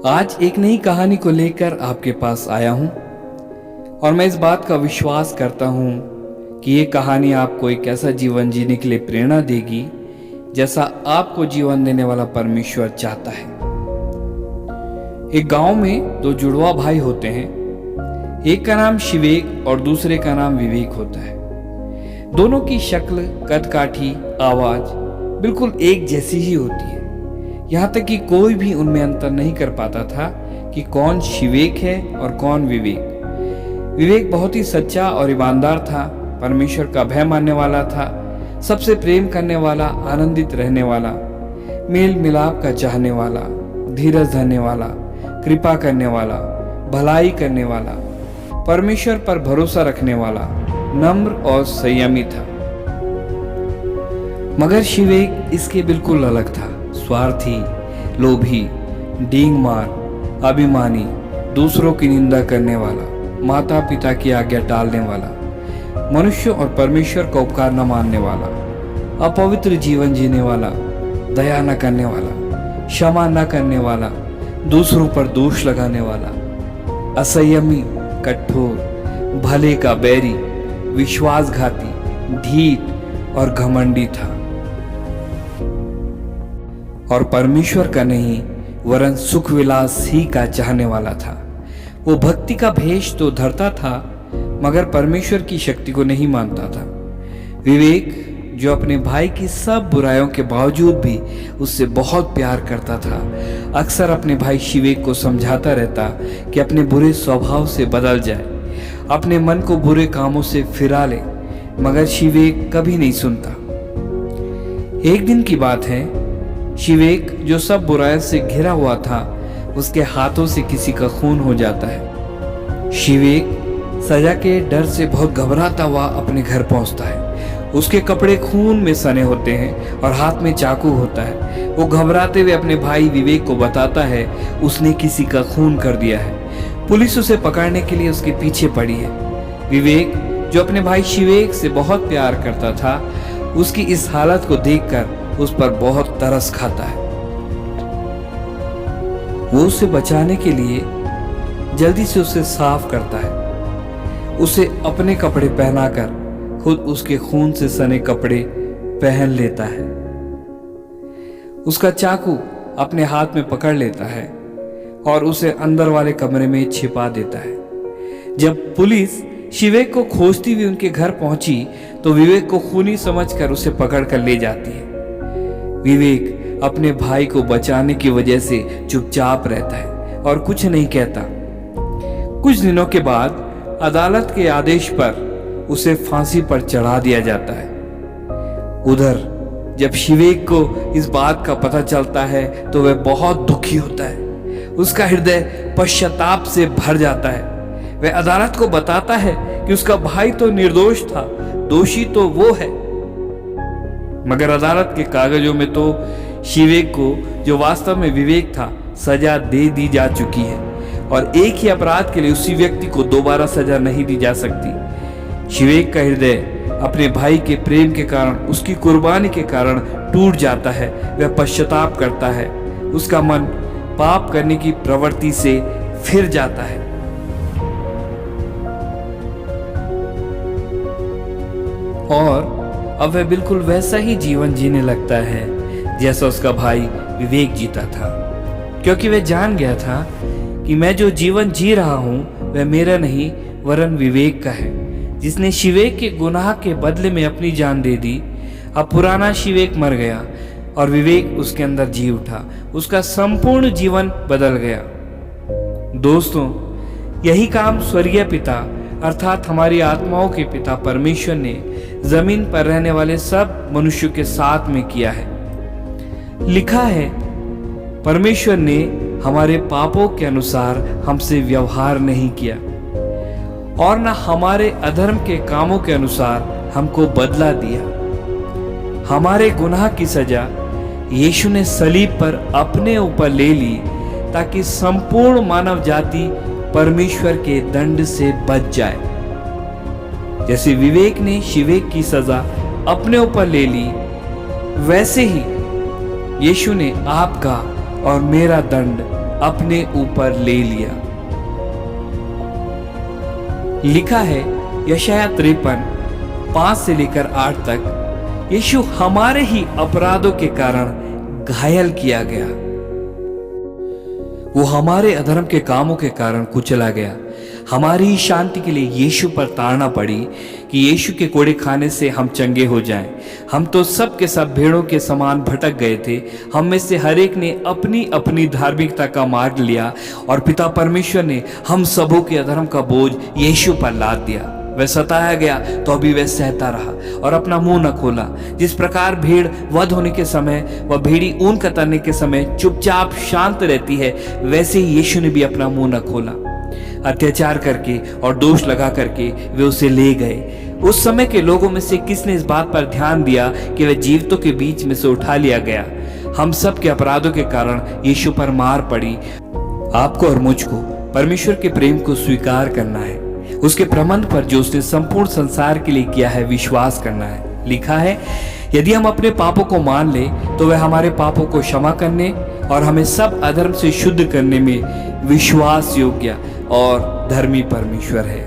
आज एक नई कहानी को लेकर आपके पास आया हूं और मैं इस बात का विश्वास करता हूं कि ये कहानी आपको एक ऐसा जीवन जीने के लिए प्रेरणा देगी जैसा आपको जीवन देने वाला परमेश्वर चाहता है। एक गांव में दो जुड़वा भाई होते हैं। एक का नाम शिवेक और दूसरे का नाम विवेक होता है। दोनों की शक्ल, कदकाठी, आवाज बिल्कुल एक जैसी ही होती है। यहाँ तक कि कोई भी उनमें अंतर नहीं कर पाता था कि कौन शिवेक है और कौन विवेक। विवेक बहुत ही सच्चा और ईमानदार था, परमेश्वर का भय मानने वाला था, सबसे प्रेम करने वाला, आनंदित रहने वाला, मेल मिलाप का चाहने वाला, धीरज धरने वाला, कृपा करने वाला, भलाई करने वाला, परमेश्वर पर भरोसा रखने वाला, नम्र और संयमी था। मगर शिवेक इसके बिल्कुल अलग था। स्वार्थी, लोभी, डींग मार, अभिमानी, दूसरों की निंदा करने वाला, माता पिता की आज्ञा टालने वाला, मनुष्य और परमेश्वर का उपकार न मानने वाला, अपवित्र जीवन जीने वाला, दया न करने वाला, क्षमा न करने वाला, दूसरों पर दोष लगाने वाला, असंयमी, कठोर, भले का बैरी, विश्वासघाती, ढीठ और घमंडी था। और परमेश्वर का नहीं वरन सुख विलास ही का चाहने वाला था। वो भक्ति का भेष तो धरता था मगर परमेश्वर की शक्ति को नहीं मानता था। विवेक जो अपने भाई की सब बुराइयों के बावजूद भी उससे बहुत प्यार करता था, अक्सर अपने भाई शिवेक को समझाता रहता कि अपने बुरे स्वभाव से बदल जाए, अपने मन को बुरे कामों से फिरा ले, मगर शिवेक कभी नहीं सुनता। एक दिन की बात है, शिवेक जो सब बुराई से घिरा हुआ था, उसके हाथों से किसी का खून हो जाता है। शिवेक सजा के डर से बहुत घबराता हुआ अपने घर पहुंचता है। उसके कपड़े खून में सने होते हैं और हाथ में चाकू होता है। वो घबराते हुए अपने भाई विवेक को बताता है उसने किसी का खून कर दिया है। पुलिस उसे पकड़ने के लिए उसके पीछे पड़ी है। विवेक जो अपने भाई शिवेक से बहुत प्यार करता था, उसकी इस हालत को देखकर उस पर बहुत तरस खाता है। वो उसे बचाने के लिए जल्दी से उसे साफ करता है, उसे अपने कपड़े पहनाकर खुद उसके खून से सने कपड़े पहन लेता है। उसका चाकू अपने हाथ में पकड़ लेता है और उसे अंदर वाले कमरे में छिपा देता है। जब पुलिस शिवेक को खोजती हुई उनके घर पहुंची तो विवेक को खूनी समझकर उसे पकड़कर ले जाती है। विवेक अपने भाई को बचाने की वजह से चुपचाप रहता है और कुछ नहीं कहता। कुछ दिनों के बाद अदालत के आदेश पर उसे फांसी पर चढ़ा दिया जाता है। उधर जब शिवेक को इस बात का पता चलता है तो वह बहुत दुखी होता है। उसका हृदय पश्चाताप से भर जाता है। वह अदालत को बताता है कि उसका भाई तो निर्दोष था, दोषी तो वो है। मगर अदालत के कागजों में तो शिवेक को, जो वास्तव में विवेक था, सजा दे दी जा चुकी है और एक ही अपराध के लिए उसी व्यक्ति को दोबारा सजा नहीं दी जा सकती। शिवेक का हृदय अपने भाई के प्रेम के कारण, उसकी कुर्बानी के कारण टूट जाता है। वह पश्चाताप करता है। उसका मन पाप करने की प्रवृत्ति से फिर जाता है। और अब वह बिल्कुल वैसा ही जीवन जीने लगता है जैसा उसका भाई विवेक जीता था, क्योंकि वह जान गया था कि मैं जो जीवन जी रहा हूं वह मेरा नहीं वरन विवेक का है, जिसने शिवेक के गुनाह के बदले में अपनी जान दे दी। अब पुराना शिवेक मर गया और विवेक उसके अंदर जी उठा। उसका संपूर्ण जीवन बदल गया। दोस्तों, यही काम स्वर्गीय पिता अर्थात हमारी आत्माओं के पिता परमेश्वर ने जमीन पर रहने वाले सब मनुष्यों के साथ में किया है। लिखा है, परमेश्वर ने हमारे पापों के अनुसार हमसे व्यवहार नहीं किया और न हमारे अधर्म के कामों के अनुसार हमको बदला दिया। हमारे गुनाह की सजा यीशु ने सलीब पर अपने ऊपर ले ली ताकि संपूर्ण मानव जाति परमेश्वर के दंड से बच जाए। जैसे विवेक ने शिवेक की सजा अपने ऊपर ले ली, वैसे ही यीशु ने आपका और मेरा दंड अपने ऊपर ले लिया। लिखा है यशाया 53:5 से लेकर 8 तक, यीशु हमारे ही अपराधों के कारण घायल किया गया, वो हमारे अधर्म के कामों के कारण कुचला गया। हमारी ही शांति के लिए यीशु पर ताड़ना पड़ी कि यीशु के कोड़े खाने से हम चंगे हो जाएं। हम तो सब के सब भेड़ों के समान भटक गए थे, हम में से हर एक ने अपनी अपनी धार्मिकता का मार्ग लिया और पिता परमेश्वर ने हम सबों के अधर्म का बोझ यीशु पर लाद दिया। वह सताया गया तो भी वह सहता रहा और अपना मुंह न खोला। जिस प्रकार भेड़ वध होने के समय वह भेड़ी ऊन कतरने के समय चुपचाप शांत रहती है, वैसे ही यीशु ने भी अपना मुंह न खोला। अत्याचार करके और दोष लगा करके वे उसे ले गए। उस समय के लोगों में से किसने इस बात पर ध्यान दिया कि वह जीवितों के बीच में से उठा लिया गया? हम सब के अपराधों के कारण यीशु पर मार पड़ी। आपको और मुझको परमेश्वर के प्रेम को स्वीकार करना है, उसके प्रबंध पर जो उसने संपूर्ण संसार के लिए किया है विश्वास करना है। लिखा है, यदि हम अपने पापों को मान ले तो वह हमारे पापों को क्षमा करने और हमें सब अधर्म से शुद्ध करने में विश्वास योग्य और धर्मी परमेश्वर है।